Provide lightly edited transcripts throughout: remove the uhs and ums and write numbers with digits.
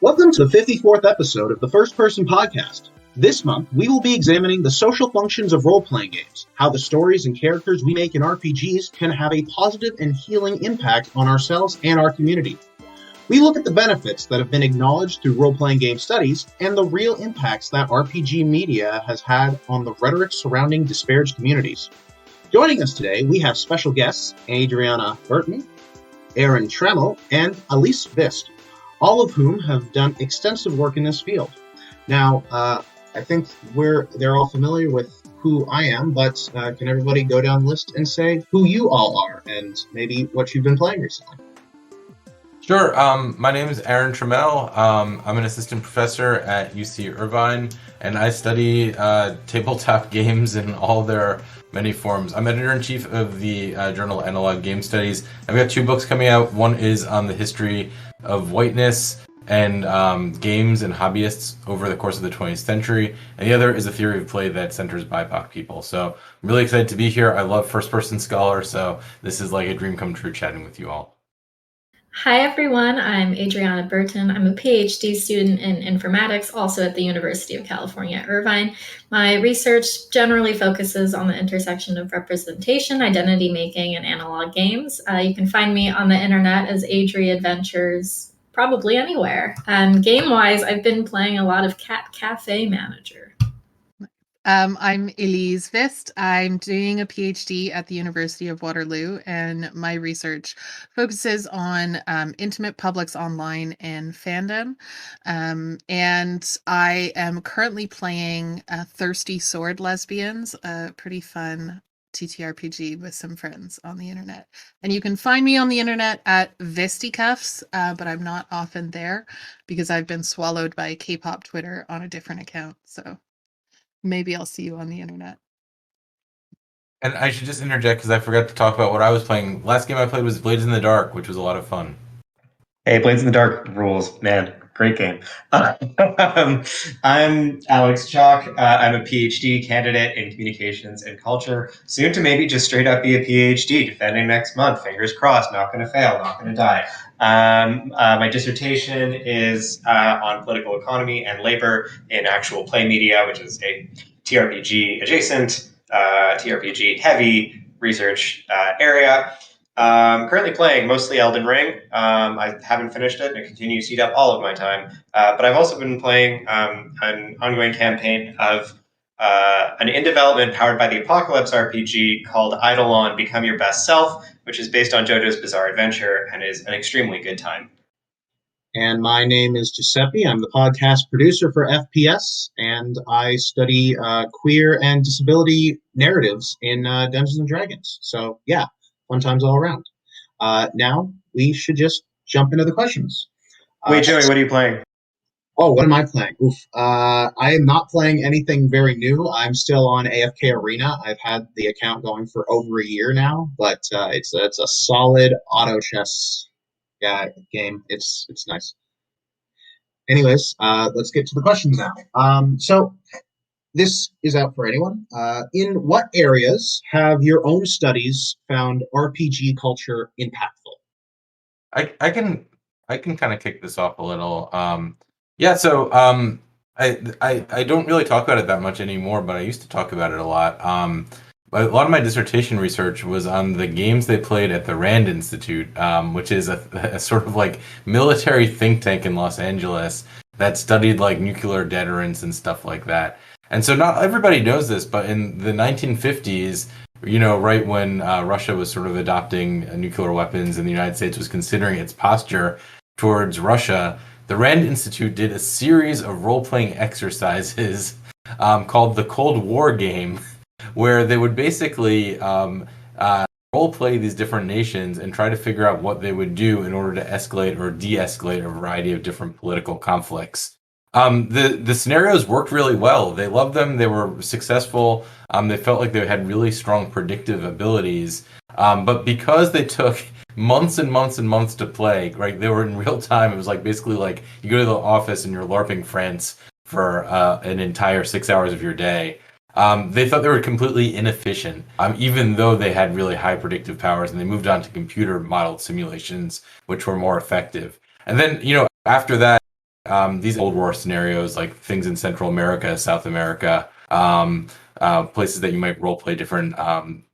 Welcome to the 54th episode of the First Person Podcast. This month, we will be examining the social functions of role-playing games, how the stories and characters we make in RPGs can have a positive and healing impact on ourselves and our community. We look at the benefits that have been acknowledged through role-playing game studies and the real impacts that RPG media has had on the rhetoric surrounding disparaged communities. Joining us today, we have special guests Adrianna Burton, Trammell, and Elise Vist, all of whom have done extensive work in this field. Now, I think they're all familiar with who I am, but can everybody go down the list and say who you all are and maybe what you've been playing recently? Sure. My name is Trammell. I'm an assistant professor at UC Irvine, and I study tabletop games in all their many forms. I'm editor-in-chief of the journal Analog Game Studies. I've got 2 books coming out. One is on the history of whiteness and games and hobbyists over the course of the 20th century, and the other is a theory of play that centers BIPOC people. So I'm really excited to be here. I love first-person scholar, so this is like a dream come true chatting with you all. Hi everyone, I'm Adrianna Burton. I'm a PhD student in informatics, also at the University of California at Irvine. My research generally focuses on the intersection of representation, identity making, and analog games. You can find me on the internet as Adri Adventures, probably anywhere. And game-wise, I've been playing a lot of Cat Cafe Manager. I'm Elise Vist. I'm doing a PhD at the University of Waterloo, and my research focuses on intimate publics online and fandom. And I am currently playing Thirsty Sword Lesbians, a pretty fun TTRPG with some friends on the internet. And you can find me on the internet at Visticuffs, but I'm not often there because I've been swallowed by K-pop Twitter on a different account. So maybe I'll see you on the internet. And I should just interject because I forgot to talk about what I was playing. Last game I played was Blades in the Dark, which was a lot of fun. Hey, Blades in the Dark rules, man. Great game. I'm Alex Chalk. I'm a PhD candidate in communications and culture. Soon to maybe just straight up be a PhD, defending next month. Fingers crossed. Not going to fail. Not going to die. My dissertation is on political economy and labor in actual play media, which is a TRPG adjacent, TRPG heavy research area. Currently playing mostly Elden Ring. I haven't finished it, and it continues to eat up all of my time. But I've also been playing an ongoing campaign of an in-development powered by the Apocalypse RPG called Eidolon Become Your Best Self, which is based on JoJo's Bizarre Adventure and is an extremely good time. And my name is Giuseppe. I'm the podcast producer for FPS, and I study queer and disability narratives in Dungeons & Dragons. So, yeah. Fun times all around. Now, we should just jump into the questions. Wait, Joey, what are you playing? Oh, what am I playing? Oof. I am not playing anything very new. I'm still on AFK Arena. I've had the account going for over a year now, but it's a solid auto chess game. It's nice. Anyways, let's get to the questions now. So this is out for anyone. In what areas have your own studies found RPG culture impactful? I can kind of kick this off a little. I don't really talk about it that much anymore, but I used to talk about it a lot. A lot of my dissertation research was on the games they played at the Rand Institute, which is a sort of like military think tank in Los Angeles that studied like nuclear deterrence and stuff like that. And so not everybody knows this, but in the 1950s, right when Russia was sort of adopting nuclear weapons and the United States was considering its posture towards Russia, the Rand Institute did a series of role-playing exercises called the Cold War game, where they would basically role-play these different nations and try to figure out what they would do in order to escalate or de-escalate a variety of different political conflicts. The scenarios worked really well. They loved them. They were successful. They felt like they had really strong predictive abilities. But because they took months and months and months to play, right? They were in real time. It was like basically like you go to the office and you're LARPing France for an entire 6 hours of your day. They thought they were completely inefficient, even though they had really high predictive powers, and they moved on to computer modeled simulations, which were more effective. And then, after that, these old war scenarios, like things in Central America, South America, places that you might role play different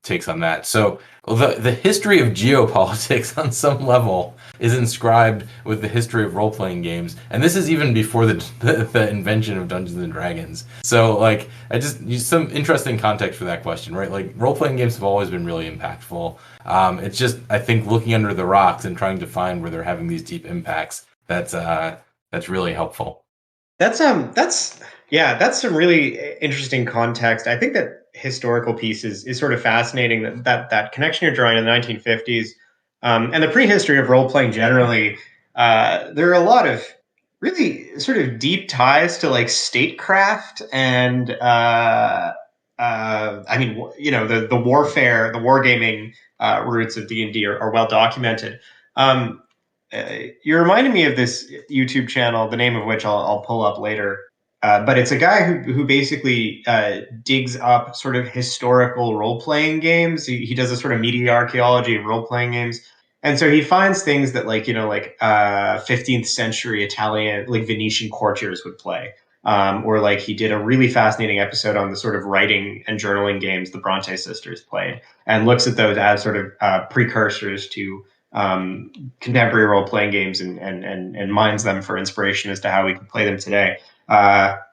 takes on that. So the history of geopolitics on some level is inscribed with the history of role playing games, and this is even before the invention of Dungeons and Dragons. So like I just use some interesting context for that question, right? Like role playing games have always been really impactful. It's just I think looking under the rocks and trying to find where they're having these deep impacts that's really helpful. That's some really interesting context. I think that historical piece is sort of fascinating. That connection you're drawing in the 1950s and the prehistory of role playing generally. There are a lot of really sort of deep ties to like statecraft and I mean, the warfare, the wargaming roots of D&D are well documented. You reminded me of this YouTube channel, the name of which I'll pull up later. But it's a guy who basically digs up sort of historical role playing games. He does a sort of media archaeology of role playing games, and so he finds things that 15th century Italian, like Venetian courtiers would play. Or like he did a really fascinating episode on the sort of writing and journaling games the Bronte sisters played, and looks at those as sort of precursors to contemporary role-playing games and mines them for inspiration as to how we can play them today.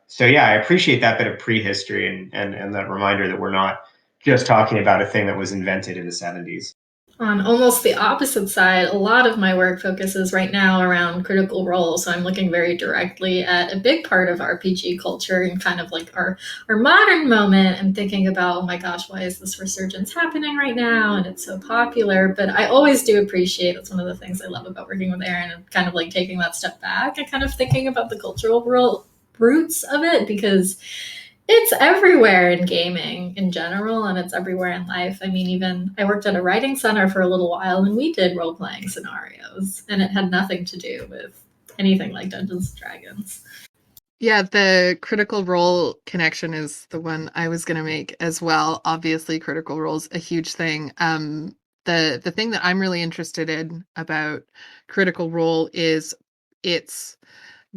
So yeah, I appreciate that bit of prehistory and that reminder that we're not just talking about a thing that was invented in the 70s. On almost the opposite side, a lot of my work focuses right now around Critical Role. So I'm looking very directly at a big part of RPG culture and kind of like our modern moment and thinking about, oh my gosh, why is this resurgence happening right now? And it's so popular. But I always do appreciate, that's one of the things I love about working with Aaron and kind of like taking that step back and kind of thinking about the cultural roots of it, because it's everywhere in gaming in general, and it's everywhere in life. I mean, even I worked at a writing center for a little while, and we did role-playing scenarios, and it had nothing to do with anything like Dungeons and Dragons. Yeah, the Critical Role connection is the one I was going to make as well. Obviously, Critical Role's a huge thing. The thing that I'm really interested in about Critical Role is its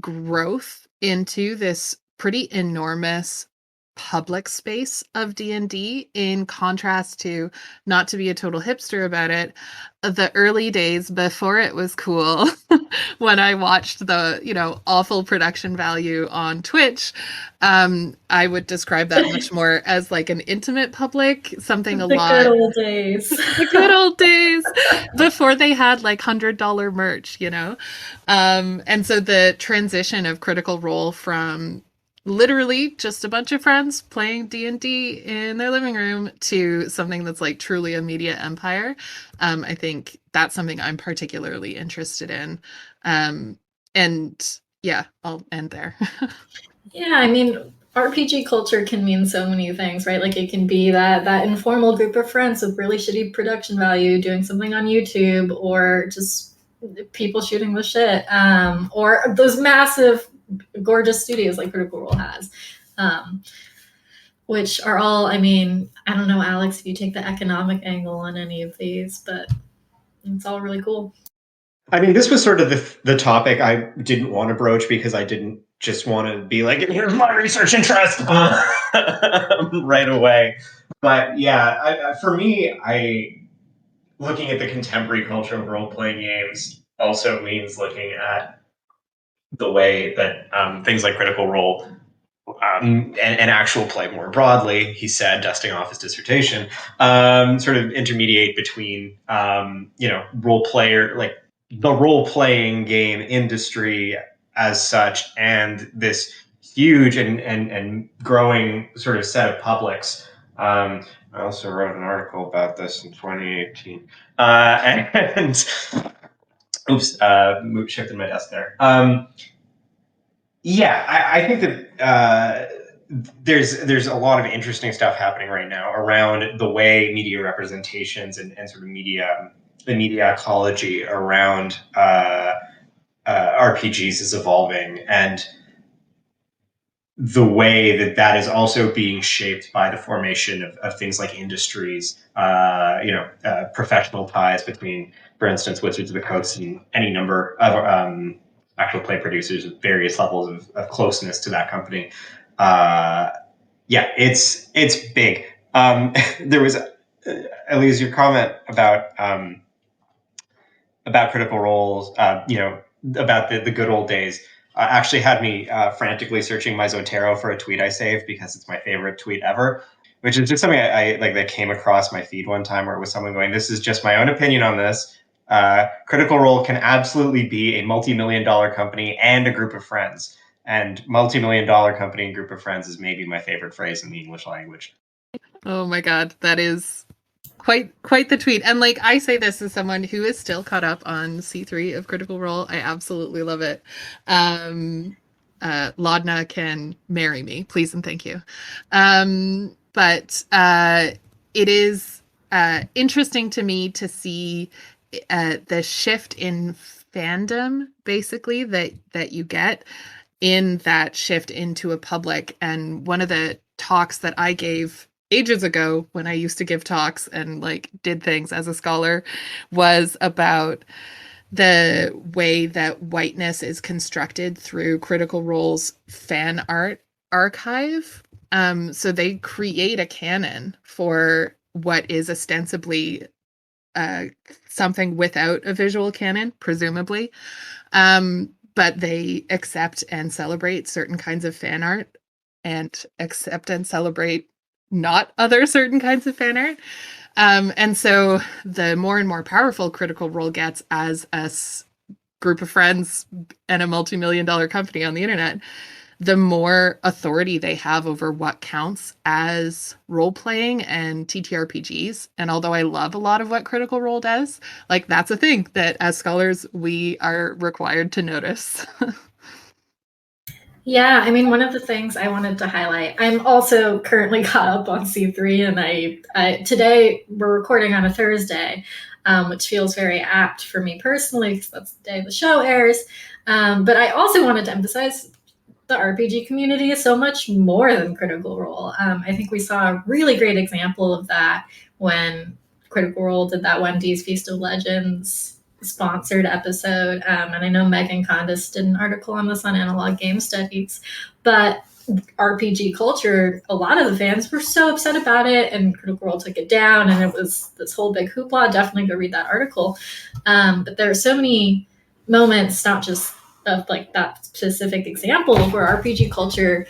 growth into this pretty enormous public space of D&D, in contrast to, not to be a total hipster about it, the early days before it was cool when I watched the awful production value on Twitch. I would describe that much more as like an intimate public, something The lot good old days. the good old days before they had like $100 merch, and so the transition of Critical Role from literally just a bunch of friends playing D&D in their living room to something that's like truly a media empire. I think that's something I'm particularly interested in. And yeah, I'll end there. Yeah, I mean, RPG culture can mean so many things, right? Like it can be that informal group of friends with really shitty production value doing something on YouTube, or just people shooting the shit, or those massive gorgeous studios like Critical Role has, which are all, I mean, I don't know, Alex, if you take the economic angle on any of these, but it's all really cool. I mean, this was sort of the topic I didn't want to broach because I didn't just want to be like, here's my research interest right away. But yeah, for me, looking at the contemporary culture of role-playing games also means looking at the way that things like Critical Role and actual play more broadly, he said, dusting off his dissertation, sort of intermediate between, role player, like the role-playing game industry as such, and this huge and growing sort of set of publics. I also wrote an article about this in 2018. And oops, shifted my desk there. I think that there's a lot of interesting stuff happening right now around the way media representations and sort of the media ecology around RPGs is evolving, and the way that is also being shaped by the formation of things like industries, professional ties between, for instance, Wizards of the Coast and any number of actual play producers with various levels of closeness to that company. It's big. There was Elise, your comment about Critical Roles, about the good old days, actually had me frantically searching my Zotero for a tweet I saved because it's my favorite tweet ever, which is just something I like that came across my feed one time where it was someone going, "This is just my own opinion on this. Critical Role can absolutely be a multi-million-dollar company and a group of friends." And multi-million-dollar company and group of friends is maybe my favorite phrase in the English language. Oh my God, that is quite the tweet. And like, I say this as someone who is still caught up on C3 of Critical Role. I absolutely love it. Laudna can marry me, please and thank you. But it is interesting to me to see the shift in fandom, basically, that you get in that shift into a public. And one of the talks that I gave ages ago, when I used to give talks and like did things as a scholar, was about the way that whiteness is constructed through Critical Role's fan art archive. So they create a canon for what is ostensibly something without a visual canon, presumably. But they accept and celebrate certain kinds of fan art and accept and celebrate not other certain kinds of fan art. And so the more and more powerful Critical Role gets as a group of friends and a multi-million-dollar company on the internet, the more authority they have over what counts as role-playing and TTRPGs. And although I love a lot of what Critical Role does, like, that's a thing that as scholars we are required to notice. Yeah, I mean, one of the things I wanted to highlight, I'm also currently caught up on C3, and I today we're recording on a Thursday, which feels very apt for me personally because that's the day the show airs. But I also wanted to emphasize the RPG community is so much more than Critical Role. I think we saw a really great example of that when Critical Role did that Wendy's Feast of Legends sponsored episode. And I know Megan Condis did an article on this on Analog Game Studies. But RPG culture, a lot of the fans were so upset about it, and Critical Role took it down, and it was this whole big hoopla. Definitely go read that article. But there are so many moments, not just of like that specific example, where RPG culture,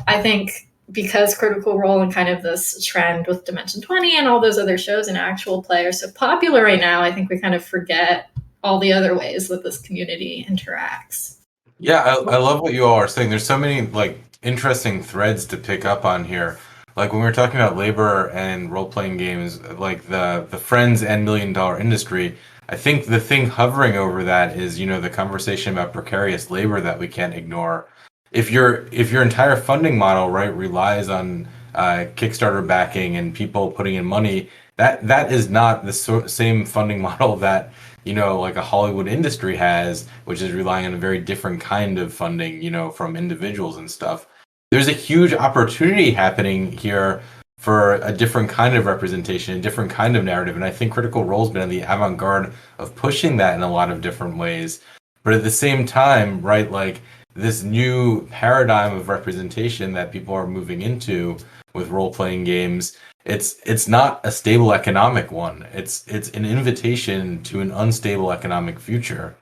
I think, because Critical Role and kind of this trend with Dimension 20 and all those other shows and actual play are so popular right now, I think we kind of forget all the other ways that this community interacts. Yeah, I love what you all are saying. There's so many like interesting threads to pick up on here. Like when we were talking about labor and role-playing games, like the friends and million-dollar industry, I think the thing hovering over that is, the conversation about precarious labor that we can't ignore. If your entire funding model, right, relies on Kickstarter backing and people putting in money, that is not the same funding model that like a Hollywood industry has, which is relying on a very different kind of funding, from individuals and stuff. There's a huge opportunity happening here for a different kind of representation, a different kind of narrative. And I think Critical Role's been on the avant-garde of pushing that in a lot of different ways. But at the same time, right, like this new paradigm of representation that people are moving into with role-playing games, it's not a stable economic one. It's an invitation to an unstable economic future.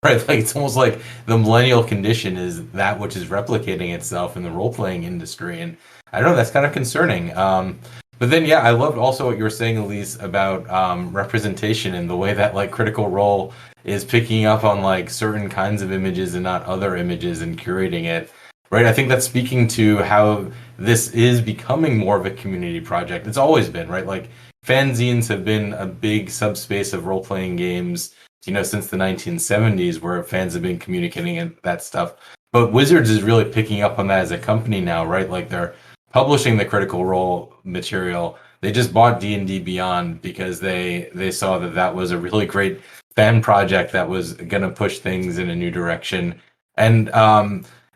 Right, like it's almost like the millennial condition is that which is replicating itself in the role-playing industry, and I don't know, that's kind of concerning. But then, yeah, I loved also what you were saying, Elise, about representation and the way that like Critical Role is picking up on like certain kinds of images and not other images and curating it. Right, I think that's speaking to how this is becoming more of a community project. It's always been, right? Like fanzines have been a big subspace of role-playing games, since the 1970s, where fans have been communicating that stuff. But Wizards is really picking up on that as a company now, right? Like they're publishing the Critical Role material. They just bought D&D Beyond because they saw that was a really great fan project that was going to push things in a new direction. And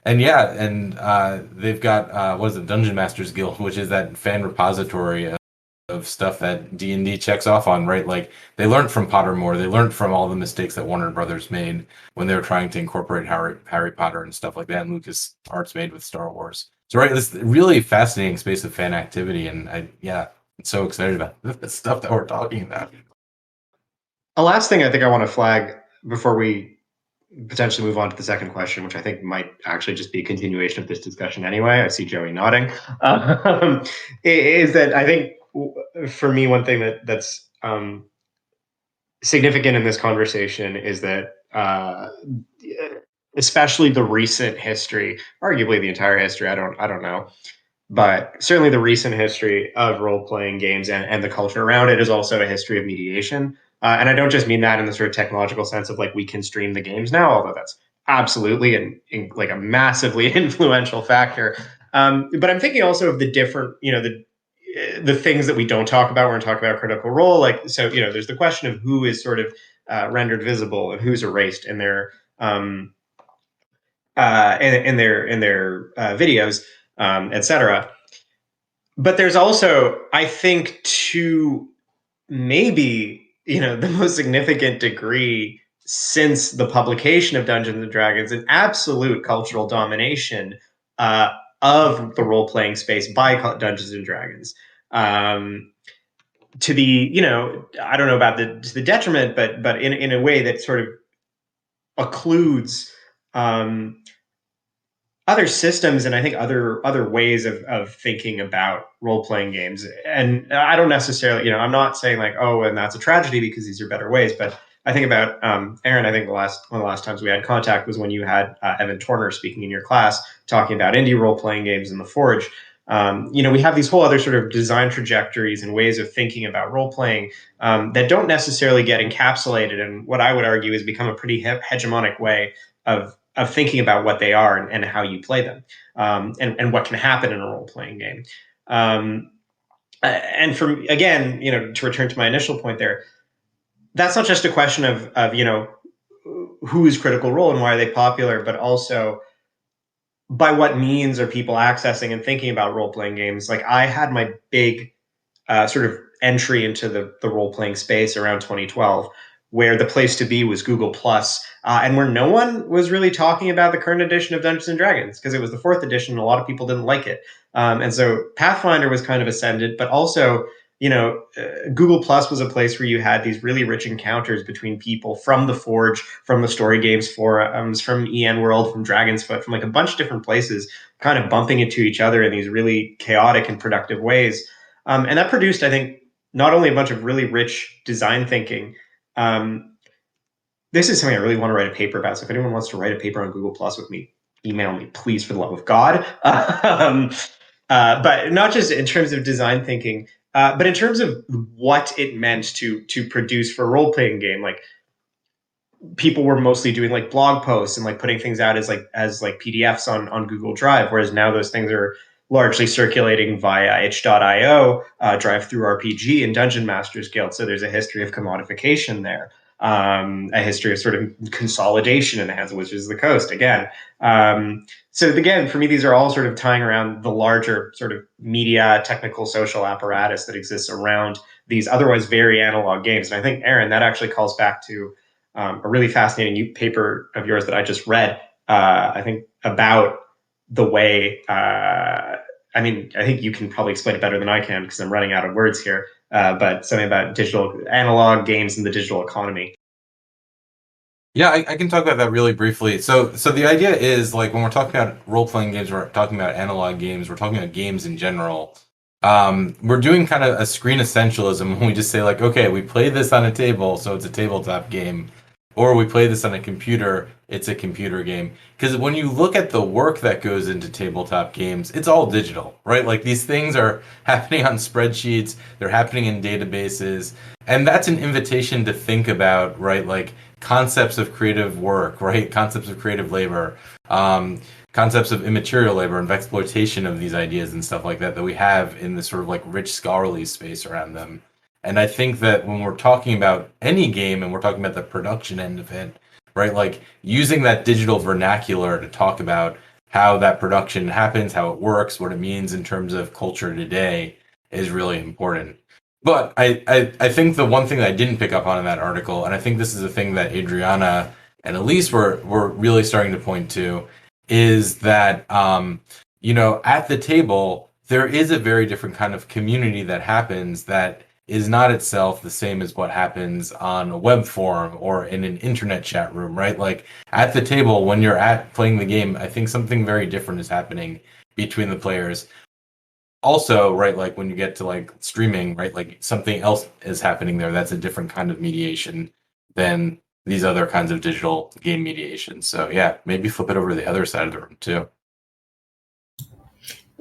they've got what is it, Dungeon Masters Guild, which is that fan repository of stuff that D&D checks off on, right? Like they learned from Pottermore, they learned from all the mistakes that Warner Brothers made when they were trying to incorporate Harry Potter and stuff like that, and Lucas Arts made with Star Wars. So right, this really fascinating space of fan activity, and I'm so excited about the stuff that we're talking about. A last thing I think I want to flag before we potentially move on to the second question, which I think might actually just be a continuation of this discussion anyway. I see Joey nodding. Is that I think for me, one thing that's significant in this conversation is that especially the recent history, arguably the entire history, I don't know, but certainly the recent history of role-playing games and the culture around it is also a history of mediation. And I don't just mean that in the sort of technological sense of like we can stream the games now, although that's absolutely and like a massively influential factor. But I'm thinking also of the different, the things that we don't talk about when we talk about Critical Role. Like, so, there's the question of who is sort of rendered visible and who's erased in their videos, etc. But there's also, I think, to maybe the most significant degree since the publication of Dungeons and Dragons, an absolute cultural domination of the role-playing space by Dungeons and Dragons. To the, I don't know about to the detriment, but in a way that sort of occludes other systems and I think other ways of thinking about role-playing games. And I don't necessarily, I'm not saying like, oh, and that's a tragedy because these are better ways, but I think about Aaron, I think one of the last times we had contact was when you had Evan Torner speaking in your class talking about indie role-playing games in the Forge. We have these whole other sort of design trajectories and ways of thinking about role-playing that don't necessarily get encapsulated in what I would argue has become a pretty hegemonic way of thinking about what they are and how you play them, and what can happen in a role-playing game. And from, again, to return to my initial point there, that's not just a question of who is Critical Role and why are they popular, but also by what means are people accessing and thinking about role-playing games. Like I had my big sort of entry into the role-playing space around 2012, where the place to be was Google Plus, and where no one was really talking about the current edition of Dungeons and Dragons because it was the 4th edition and a lot of people didn't like it. And so Pathfinder was kind of ascended, but also, Google Plus was a place where you had these really rich encounters between people from the Forge, from the Story Games forums, from EN World, from Dragon's Foot, from like a bunch of different places, kind of bumping into each other in these really chaotic and productive ways. And that produced, I think, not only a bunch of really rich design thinking. This is something I really want to write a paper about. So if anyone wants to write a paper on Google Plus with me, email me, please, for the love of God. But not just in terms of design thinking, but in terms of what it meant to produce for a role-playing game. Like people were mostly doing like blog posts and like putting things out as PDFs on Google Drive, whereas now those things are largely circulating via itch.io, Drive Through RPG, and Dungeon Masters Guild. So there's a history of commodification there, a history of sort of consolidation in the hands of Wizards of the Coast again. So again, for me, these are all sort of tying around the larger sort of media, technical, social apparatus that exists around these otherwise very analog games. And I think, Aaron, that actually calls back to a really fascinating paper of yours that I just read, I think about the way, I think you can probably explain it better than I can because I'm running out of words here, but something about digital analog games and the digital economy. Yeah, I can talk about that really briefly. So the idea is, like, when we're talking about role-playing games, we're talking about analog games, we're talking about games in general. We're doing kind of a screen essentialism when we just say, like, okay, we play this on a table, so it's a tabletop game. Or we play this on a computer, it's a computer game. Because when you look at the work that goes into tabletop games, it's all digital, right? Like these things are happening on spreadsheets, they're happening in databases. And that's an invitation to think about, right? Like concepts of creative work, right? Concepts of creative labor, concepts of immaterial labor and of exploitation of these ideas and stuff like that we have in this sort of like rich scholarly space around them. And I think that when we're talking about any game and we're talking about the production end of it, right, like using that digital vernacular to talk about how that production happens, how it works, what it means in terms of culture today, is really important. But I think the one thing that I didn't pick up on in that article, and I think this is a thing that Adrianna and Elise were really starting to point to, is that at the table there is a very different kind of community that happens that is not itself the same as what happens on a web forum or in an internet chat room, right? Like at the table when you're playing the game, I think something very different is happening between the players. Also, right, like when you get to like streaming, right, like something else is happening there. That's a different kind of mediation than these other kinds of digital game mediation. So yeah, maybe flip it over to the other side of the room too.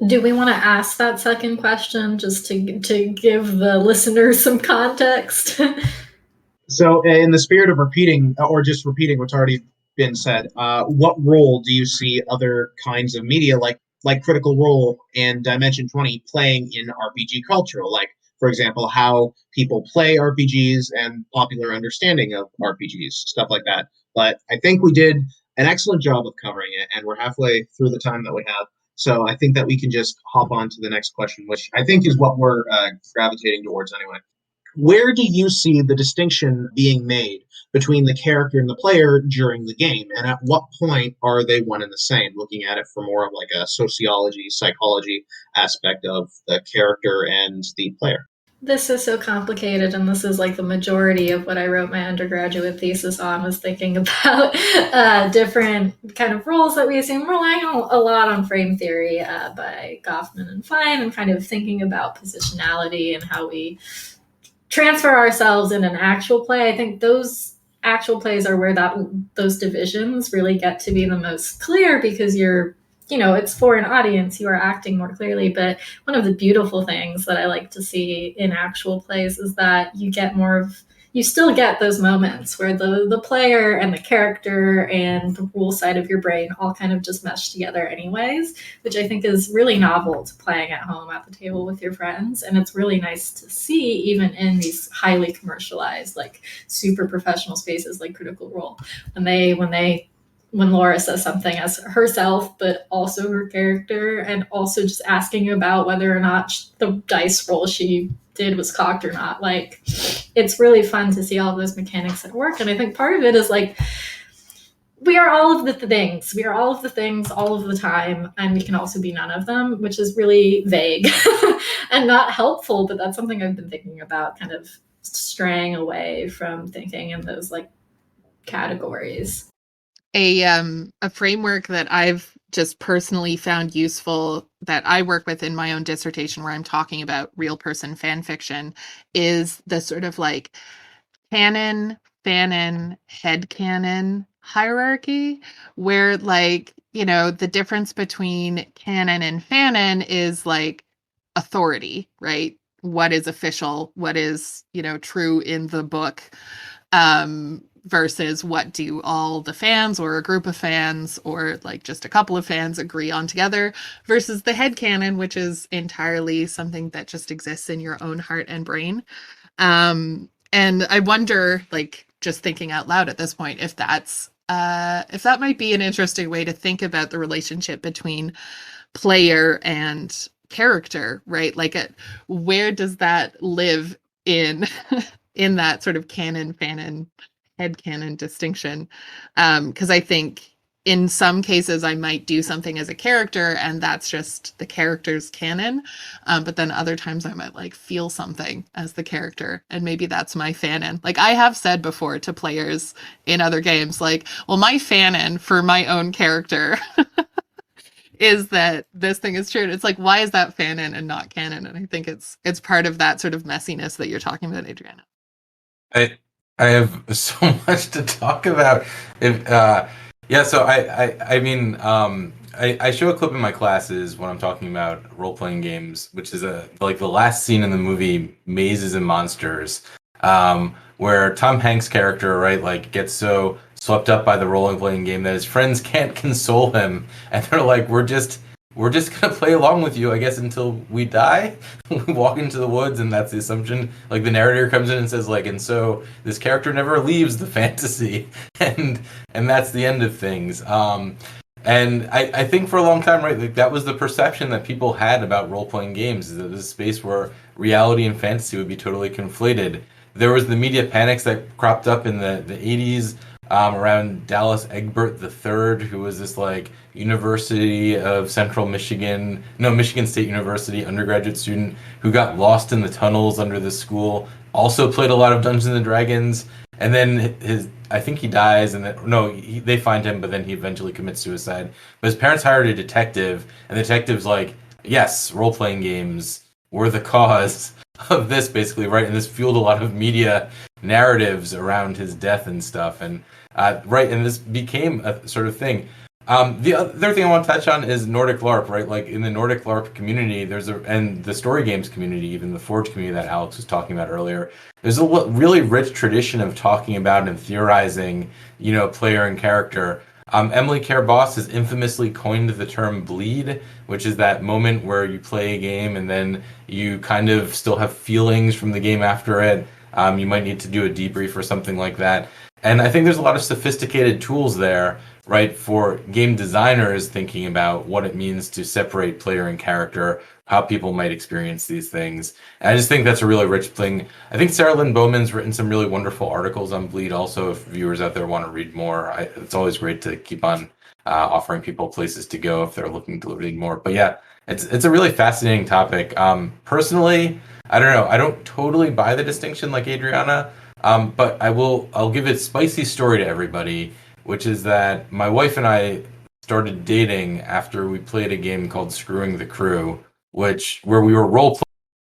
Do we want to ask that second question just to give the listeners some context? So, in the spirit of repeating, or just repeating what's already been said, what role do you see other kinds of media like Critical Role and Dimension 20 playing in RPG culture? Like, for example, how people play RPGs and popular understanding of RPGs, stuff like that. But I think we did an excellent job of covering it, and we're halfway through the time that we have. So I think that we can just hop on to the next question, which I think is what we're gravitating towards anyway. Where do you see the distinction being made between the character and the player during the game? And at what point are they one and the same? Looking at it from more of like a sociology, psychology aspect of the character and the player. This is so complicated, and this is like the majority of what I wrote my undergraduate thesis on, was thinking about different kind of roles that we assume. Relying a lot on frame theory by Goffman and Fine, and kind of thinking about positionality and how we transfer ourselves in an actual play. I think those actual plays are where those divisions really get to be the most clear, because it's for an audience, you are acting more clearly. But one of the beautiful things that I like to see in actual plays is that you still get those moments where the player and the character and the rule side of your brain all kind of just mesh together anyways, which I think is really novel to playing at home at the table with your friends. And it's really nice to see, even in these highly commercialized, like super professional spaces like Critical Role, when Laura says something as herself, but also her character, and also just asking about whether or not the dice roll she did was cocked or not. Like, it's really fun to see all of those mechanics at work. And I think part of it is like, we are all of the things. We are all of the things all of the time, and we can also be none of them, which is really vague and not helpful. But that's something I've been thinking about, kind of straying away from thinking in those like categories. A framework that I've just personally found useful, that I work with in my own dissertation, where I'm talking about real person fan fiction, is the sort of like canon, fanon, headcanon hierarchy, where the difference between canon and fanon is like authority, right? What is official, what is, true in the book, versus what do all the fans or a group of fans or like just a couple of fans agree on together, versus the headcanon, which is entirely something that just exists in your own heart and brain. And I wonder, like, just thinking out loud at this point, if that might be an interesting way to think about the relationship between player and character, right? Like, where does that live in in that sort of canon, fanon, headcanon distinction? Because I think in some cases I might do something as a character and that's just the character's canon, but then other times I might like feel something as the character, and maybe that's my fanon. Like, I have said before to players in other games, like, well, my fanon for my own character is that this thing is true. And it's like, why is that fanon and not canon? And I think it's part of that sort of messiness that you're talking about, Adrianna. I have so much to talk about. So I show a clip in my classes when I'm talking about role-playing games, which is like the last scene in the movie Mazes and Monsters, where Tom Hanks' character, right, like gets so swept up by the role-playing game that his friends can't console him, and they're like, we're just gonna play along with you, I guess, until we die. We walk into the woods, and that's the assumption. Like, the narrator comes in and says, like, and so this character never leaves the fantasy, and that's the end of things. And I think for a long time, right, like that was the perception that people had about role-playing games, is that this space where reality and fantasy would be totally conflated. There was the media panics that cropped up in the 80s around Dallas Egbert III, who was this like University of Central Michigan, no, Michigan State University undergraduate student who got lost in the tunnels under the school, also played a lot of Dungeons and Dragons, and then I think he dies, and then no, they find him, but then he eventually commits suicide. But his parents hired a detective, and the detective's like, yes, role playing games were the cause of this, basically, right? And this fueled a lot of media narratives around his death and stuff, and right, and this became a sort of thing. The other thing I want to touch on is Nordic LARP, right? Like in the Nordic LARP community, and the story games community, even the Forge community that Alex was talking about earlier, there's a really rich tradition of talking about and theorizing, player and character. Emily Care Boss has infamously coined the term bleed, which is that moment where you play a game and then you kind of still have feelings from the game after it. You might need to do a debrief or something like that. And I think there's a lot of sophisticated tools there, right, for game designers thinking about what it means to separate player and character, how people might experience these things. And I just think that's a really rich thing. I think Sarah Lynn Bowman's written some really wonderful articles on Bleed also, if viewers out there want to read more. It's always great to keep on offering people places to go if they're looking to read more. But yeah, it's a really fascinating topic. Personally, I don't know. I don't totally buy the distinction like Adrianna, but I'll give a spicy story to everybody, which is that my wife and I started dating after we played a game called Screwing the Crew, where we were role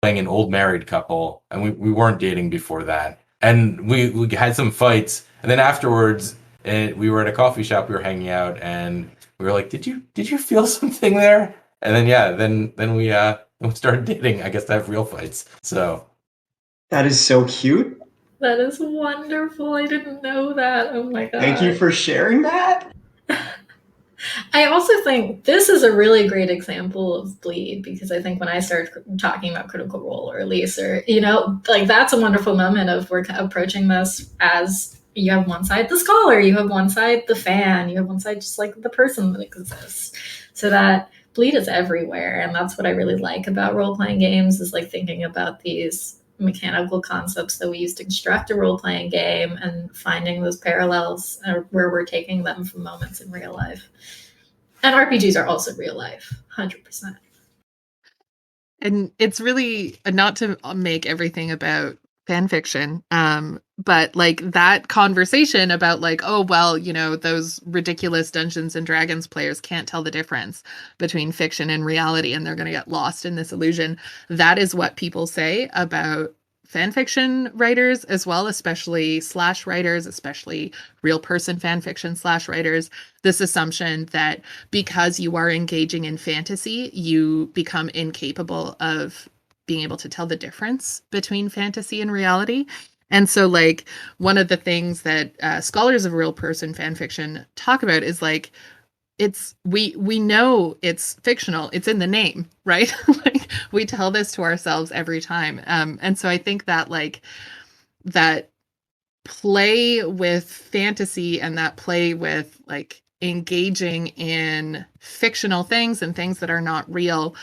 playing an old married couple, and we weren't dating before that. And we had some fights, and then afterwards, we were at a coffee shop, we were hanging out, and we were like, "Did you feel something there?" And then we started dating, I guess, to have real fights. So That is so cute. That is wonderful. I didn't know that. Oh my god. Thank you for sharing that. I also think this is a really great example of bleed, because I think when I started talking about Critical Role or Elise, or, like that's a wonderful moment of we're approaching this as you have one side the scholar, you have one side the fan, you have one side just like the person that exists. So that bleed is everywhere. And that's what I really like about role-playing games, is like thinking about these mechanical concepts that we use to construct a role-playing game and finding those parallels where we're taking them from moments in real life. And RPGs are also real life, 100%. And it's really not to make everything about fan fiction, but like that conversation about like, oh, well, those ridiculous Dungeons and Dragons players can't tell the difference between fiction and reality, and they're going to get lost in this illusion. That is what people say about fan fiction writers as well, especially slash writers, especially real person fan fiction slash writers. This assumption that because you are engaging in fantasy, you become incapable of being able to tell the difference between fantasy and reality. And so like one of the things that scholars of real person fan fiction talk about is like, we know it's fictional, it's in the name, right? Like we tell this to ourselves every time. And so I think that like that play with fantasy and that play with like engaging in fictional things and things that are not real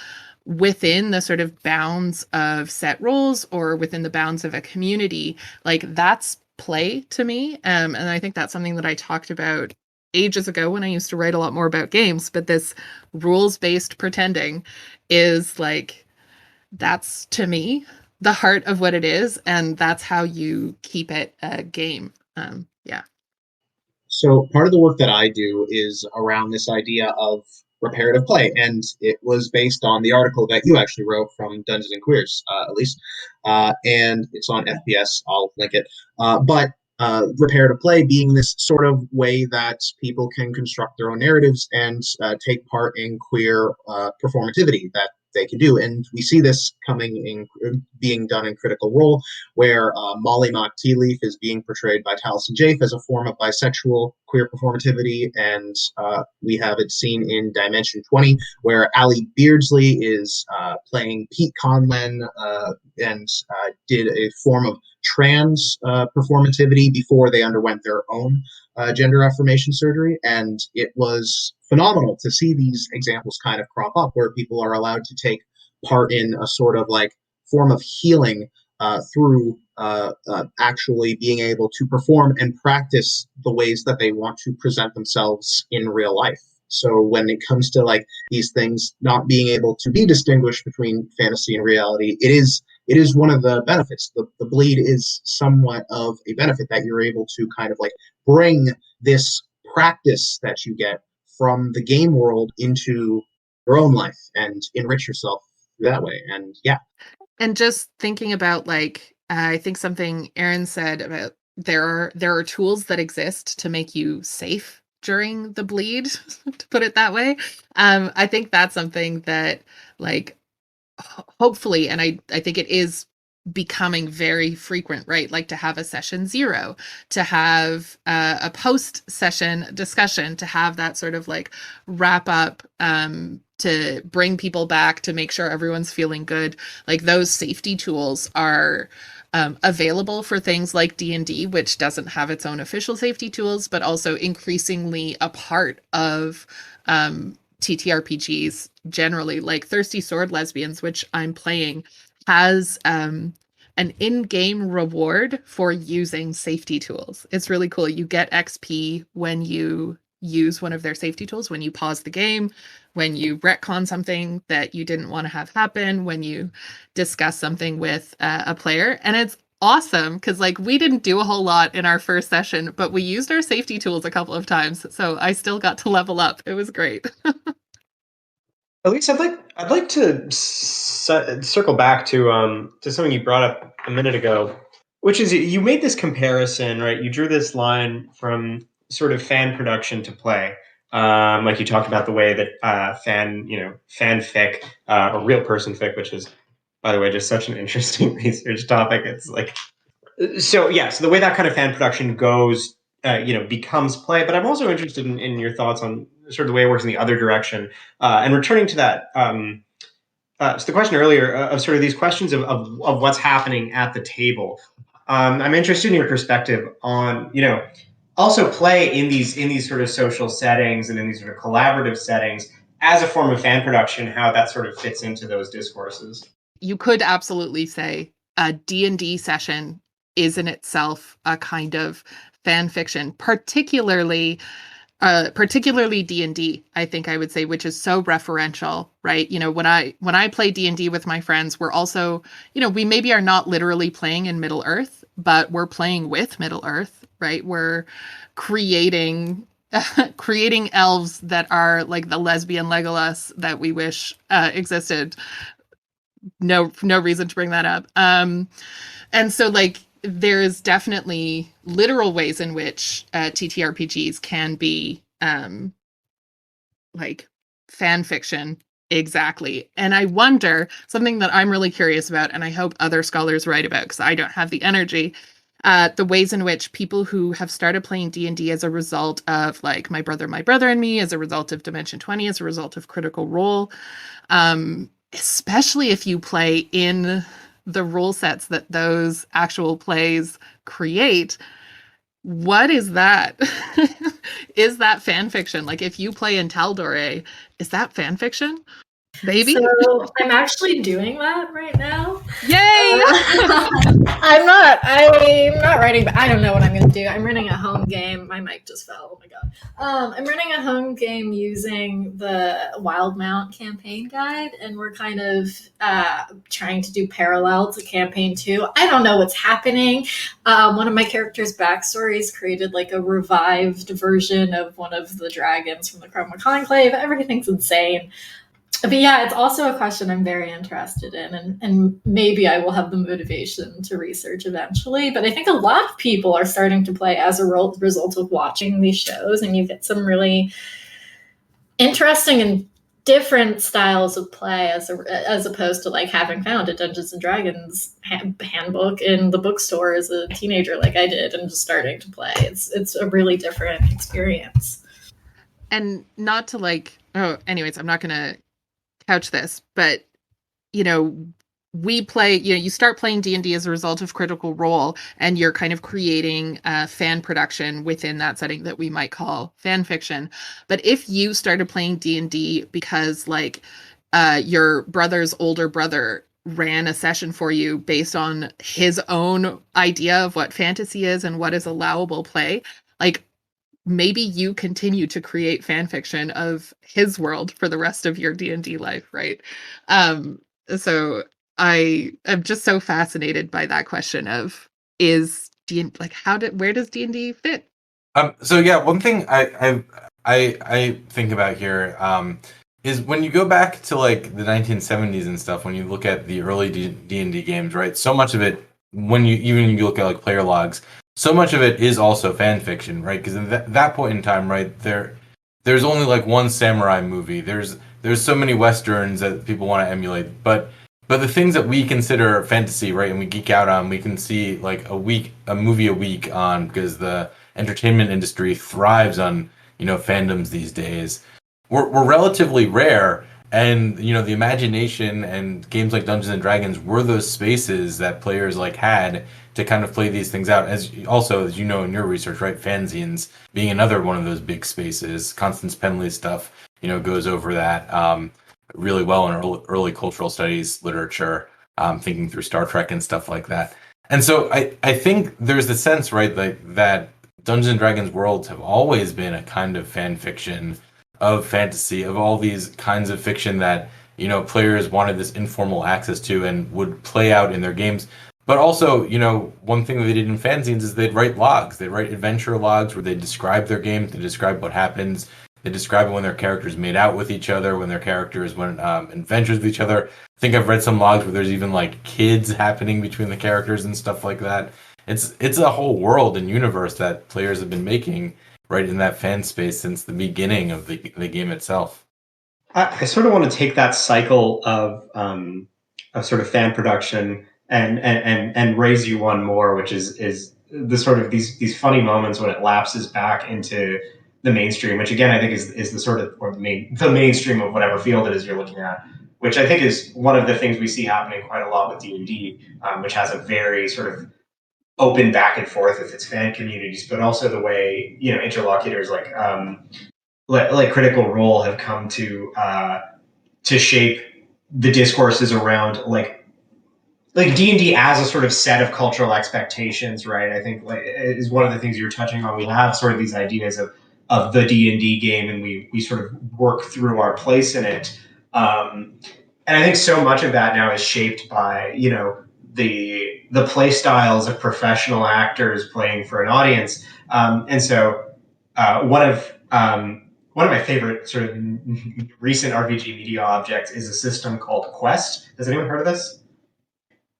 within the sort of bounds of set rules or within the bounds of a community, like that's play to me. And I think that's something that I talked about ages ago when I used to write a lot more about games, but this rules-based pretending is like, that's to me the heart of what it is, and that's how you keep it a game. Yeah. So part of the work that I do is around this idea of reparative play, and it was based on the article that you actually wrote from Dungeons and Queers, Elise, and it's on FPS. I'll link it. But reparative play being this sort of way that people can construct their own narratives and take part in queer performativity that they can do. And we see this being done in Critical Role, where Molly Mock Tea Leaf is being portrayed by Taliesin Jaffe as a form of bisexual queer performativity, and we have it seen in Dimension 20, where Ali Beardsley is playing Pete Conlon and did a form of trans performativity before they underwent their own gender affirmation surgery, and it was phenomenal to see these examples kind of crop up where people are allowed to take part in a sort of like form of healing through actually being able to perform and practice the ways that they want to present themselves in real life. So when it comes to like these things not being able to be distinguished between fantasy and reality, it is one of the benefits. The bleed is somewhat of a benefit that you're able to kind of like bring this practice that you get from the game world into your own life and enrich yourself that way. And yeah. And just thinking about like, I think something Aaron said about there are tools that exist to make you safe during the bleed, to put it that way. I think that's something that like hopefully, and I think it is becoming very frequent, right? Like to have a session 0, to have a post session discussion, to have that sort of like wrap up, to bring people back, to make sure everyone's feeling good. Like those safety tools are available for things like D&D, which doesn't have its own official safety tools, but also increasingly a part of TTRPGs generally. Like Thirsty Sword Lesbians, which I'm playing, has an in-game reward for using safety tools. It's really cool. You get XP when you use one of their safety tools, when you pause the game, when you retcon something that you didn't want to have happen, when you discuss something with a player. And it's awesome because like we didn't do a whole lot in our first session, but we used our safety tools a couple of times. So I still got to level up. It was great. Elise, I'd like to circle back to something you brought up a minute ago, which is you made this comparison, right? You drew this line from sort of fan production to play. Like you talked about the way that fanfic or real person fic, which is, by the way, just such an interesting research topic. It's like, so the way that kind of fan production goes, becomes play. But I'm also interested in your thoughts on sort of the way it works in the other direction. And returning to that, so the question earlier of sort of these questions of what's happening at the table. I'm interested in your perspective on, also play in these sort of social settings and in these sort of collaborative settings as a form of fan production, how that sort of fits into those discourses. You could absolutely say a D&D session is in itself a kind of fan fiction, particularly D&D, I think I would say, which is so referential, right? When I play D&D with my friends, we're also, we maybe are not literally playing in Middle Earth, but we're playing with Middle Earth, right? We're creating elves that are like the lesbian Legolas that we wish existed. No reason to bring that up. And so like there's definitely literal ways in which TTRPGs can be like fan fiction. Exactly. And I wonder, something that I'm really curious about, and I hope other scholars write about because I don't have the energy, the ways in which people who have started playing D&D as a result of like My Brother and Me, as a result of Dimension 20, as a result of Critical Role, especially if you play in the rule sets that those actual plays create. What is that? Is that fan fiction? Like if you play in Tal'Dorei, is that fan fiction? Maybe. So I'm actually doing that right now. Yay! I'm not writing, but I don't know what I'm going to do. I'm running a home game. My mic just fell. Oh my god. I'm running a home game using the Wildmount campaign guide, and we're kind of trying to do parallel to campaign 2. I don't know what's happening. One of my characters' backstories created like a revived version of one of the dragons from the Chroma Conclave. Everything's insane. But yeah, it's also a question I'm very interested in, and maybe I will have the motivation to research eventually. But I think a lot of people are starting to play as a result of watching these shows, and you get some really interesting and different styles of play as opposed to like having found a Dungeons and Dragons handbook in the bookstore as a teenager like I did and just starting to play. It's a really different experience. And not to like, anyways, I'm not going to couch this, but we play, you start playing D&D as a result of Critical Role, and you're kind of creating fan production within that setting that we might call fan fiction. But if you started playing D&D because like your brother's older brother ran a session for you based on his own idea of what fantasy is and what is allowable play, like maybe you continue to create fan fiction of his world for the rest of your D&D life, right? So I am just so fascinated by that question of is D&D, like where does D&D fit? So yeah, one thing I think about here is when you go back to like the 1970s and stuff, when you look at the early D&D games, right? So much of it, when you look at like player logs, so much of it is also fan fiction, right? Because at that point in time, right, there's only like one samurai movie. There's so many westerns that people want to emulate, but the things that we consider fantasy, right, and we geek out on, we can see like a movie a week on, because the entertainment industry thrives on fandoms these days. We're relatively rare, and the imagination and games like Dungeons and Dragons were those spaces that players like had to kind of play these things out. As you know in your research, right, fanzines being another one of those big spaces. Constance Penley's stuff goes over that really well in early cultural studies literature, thinking through Star Trek and stuff like that. And so I think there's the sense, right, that Dungeons and Dragons worlds have always been a kind of fan fiction of fantasy, of all these kinds of fiction that players wanted this informal access to and would play out in their games. But also, one thing that they did in fanzines is they'd write logs. They'd write adventure logs where they describe their game, they describe what happens, they describe when their characters made out with each other, when their characters went adventures with each other. I think I've read some logs where there's even like kids happening between the characters and stuff like that. It's a whole world and universe that players have been making right in that fan space since the beginning of the game itself. I sort of want to take that cycle of sort of fan production and raise you one more, which is the sort of these funny moments when it lapses back into the mainstream, which again I think is the sort of the mainstream of whatever field it is you're looking at, which I think is one of the things we see happening quite a lot with D&D, which has a very sort of open back and forth with its fan communities, but also the way interlocutors like Critical Role have come to shape the discourses around like D&D as a sort of set of cultural expectations, right? I think like is one of the things you were touching on. We have sort of these ideas of the D&D game, and we sort of work through our place in it. And I think so much of that now is shaped by the play styles of professional actors playing for an audience, and so one of my favorite sort of recent RPG media objects is a system called Quest. Has anyone heard of this?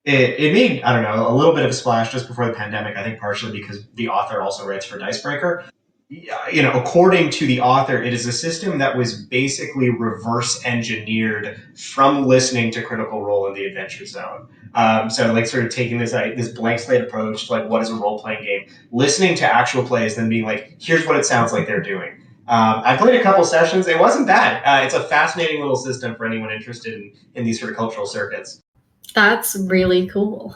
It made, I don't know, a little bit of a splash just before the pandemic, I think partially because the author also writes for Dicebreaker. According to the author, it is a system that was basically reverse engineered from listening to Critical Role in the Adventure Zone. So like sort of taking this blank slate approach to like what is a role-playing game, listening to actual plays, then being like, here's what it sounds like they're doing. I played a couple sessions. It wasn't bad. It's a fascinating little system for anyone interested in these sort of cultural circuits. That's really cool.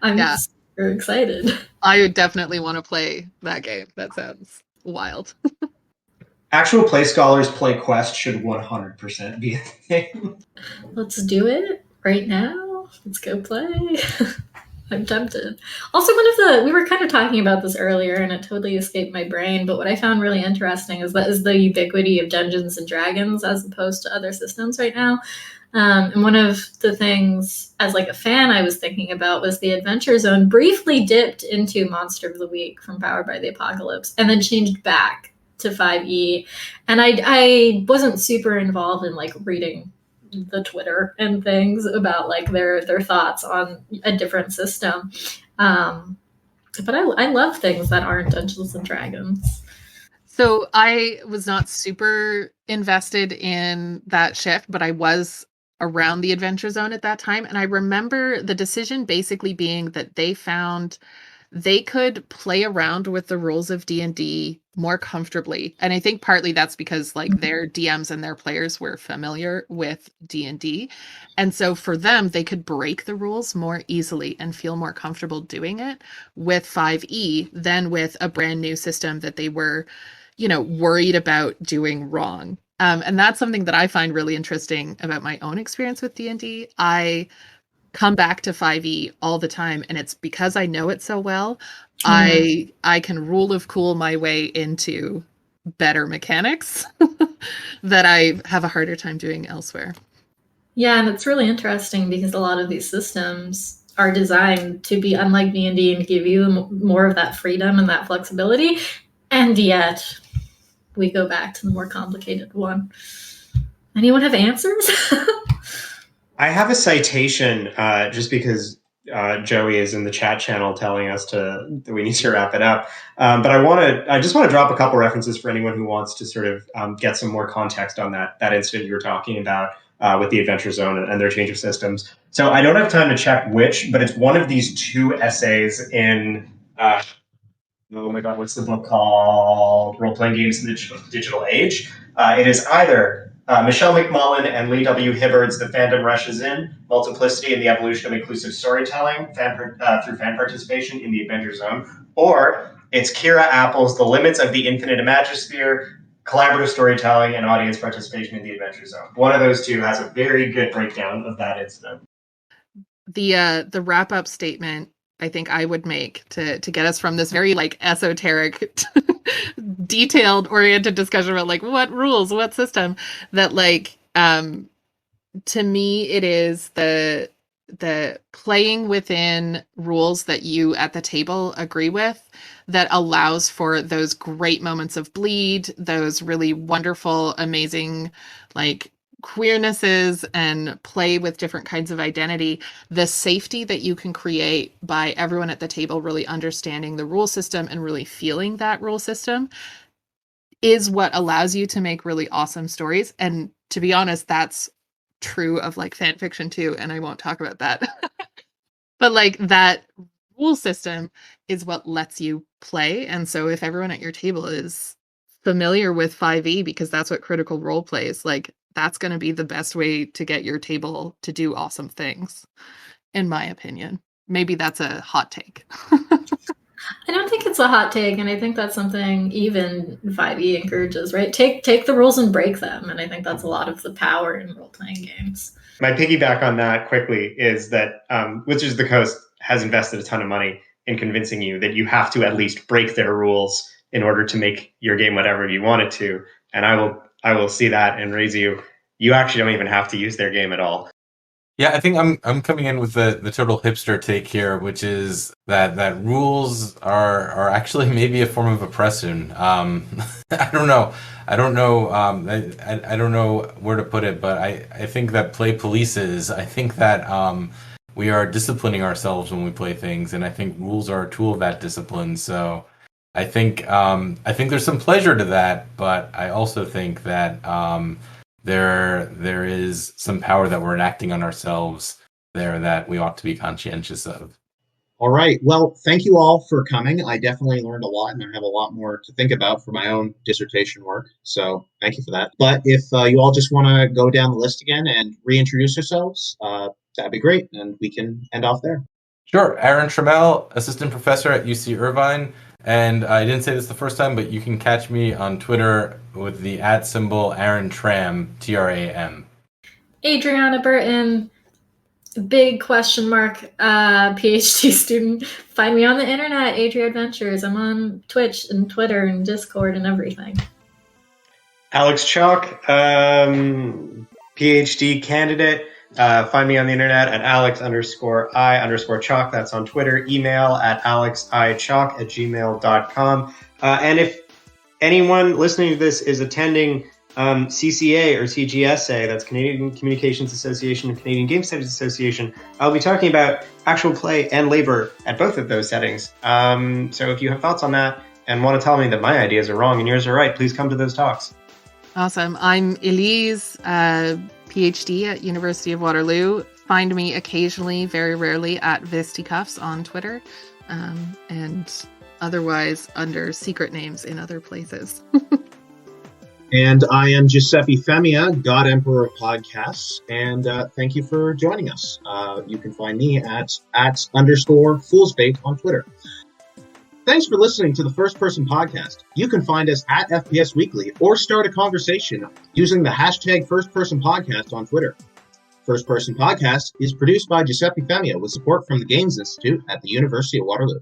I'm super excited. I would definitely want to play that game. That sounds wild. Actual play scholars play Quest should 100% be a thing. Let's do it right now. Let's go play. I'm tempted. Also, we were kind of talking about this earlier and it totally escaped my brain, but what I found really interesting is the ubiquity of Dungeons and Dragons as opposed to other systems right now. And one of the things as like a fan I was thinking about was the Adventure Zone briefly dipped into Monster of the Week from Powered by the Apocalypse and then changed back to 5e. And I wasn't super involved in like reading the Twitter and things about like their thoughts on a different system. But I love things that aren't Dungeons and Dragons. So I was not super invested in that shift, but I was around the Adventure Zone at that time. And I remember the decision basically being that they found they could play around with the rules of D&D more comfortably. And I think partly that's because like their DMs and their players were familiar with D&D. And so for them, they could break the rules more easily and feel more comfortable doing it with 5e than with a brand new system that they were, worried about doing wrong. And that's something that I find really interesting about my own experience with D&D. I come back to 5e all the time, and it's because I know it so well. I can rule of cool my way into better mechanics that I have a harder time doing elsewhere. Yeah, and it's really interesting because a lot of these systems are designed to be unlike D&D and give you more of that freedom and that flexibility, and yet we go back to the more complicated one. Anyone have answers? I have a citation just because Joey is in the chat channel telling us that we need to wrap it up. But I just want to drop a couple references for anyone who wants to sort of get some more context on that incident you were talking about with the Adventure Zone and their change of systems. So I don't have time to check which, but it's one of these two essays in oh my God, what's the book called? Role-Playing Games in the Digital Age. It is either Michelle McMullen and Lee W. Hibbard's The Fandom Rushes In, Multiplicity and the Evolution of Inclusive Storytelling through fan participation in the Adventure Zone, or it's Kira Apple's The Limits of the Infinite Imagisphere, Collaborative Storytelling and Audience Participation in the Adventure Zone. One of those two has a very good breakdown of that incident. The wrap-up statement I think I would make to get us from this very like esoteric, detailed oriented discussion about like what rules, what system, that like to me it is the playing within rules that you at the table agree with that allows for those great moments of bleed, those really wonderful, amazing like queernesses and play with different kinds of identity, the safety that you can create by everyone at the table really understanding the rule system and really feeling that rule system is what allows you to make really awesome stories. And to be honest, that's true of like fan fiction too, and I won't talk about that. But like that rule system is what lets you play. And so if everyone at your table is familiar with 5e because that's what Critical Role plays, like that's going to be the best way to get your table to do awesome things, in my opinion. Maybe that's a hot take. I don't think it's a hot take, and I think that's something even 5e encourages, right? Take the rules and break them, and I think that's a lot of the power in role-playing games. My piggyback on that quickly is that Wizards of the Coast has invested a ton of money in convincing you that you have to at least break their rules in order to make your game whatever you want it to. And I will see that and raise you. You actually don't even have to use their game at all. Yeah, I think I'm coming in with the total hipster take here, which is that rules are actually maybe a form of oppression. I don't know. I don't know where to put it, but I think that play polices. I think that we are disciplining ourselves when we play things, and I think rules are a tool of that discipline. So I think there's some pleasure to that, but I also think that there is some power that we're enacting on ourselves there that we ought to be conscientious of. All right. Well, thank you all for coming. I definitely learned a lot, and I have a lot more to think about for my own dissertation work. So thank you for that. But if you all just want to go down the list again and reintroduce yourselves, that'd be great, and we can end off there. Sure. Aaron Trammell, assistant professor at UC Irvine. And I didn't say this the first time, but you can catch me on Twitter with the @ Aaron Tram, TRAM. Adrianna Burton, big question mark, PhD student. Find me on the internet, Adria Adventures. I'm on Twitch and Twitter and Discord and everything. Alex Chalk, PhD candidate. Find me on the internet at alex_I_chalk. That's on Twitter. Email at alexiChalk@gmail.com. And if anyone listening to this is attending CCA or CGSA, that's Canadian Communications Association and Canadian Game Studies Association, I'll be talking about actual play and labor at both of those settings. So if you have thoughts on that and want to tell me that my ideas are wrong and yours are right, please come to those talks. Awesome. I'm Elise, PhD at University of Waterloo. Find me occasionally, very rarely, at Visticuffs on Twitter. And otherwise under secret names in other places. And I am Giuseppe Femia, God Emperor of Podcasts, and thank you for joining us. You can find me at _foolsbait on Twitter. Thanks for listening to the First Person Podcast. You can find us at FPS Weekly or start a conversation using the hashtag First Person Podcast on Twitter. First Person Podcast is produced by Giuseppe Femia with support from the Games Institute at the University of Waterloo.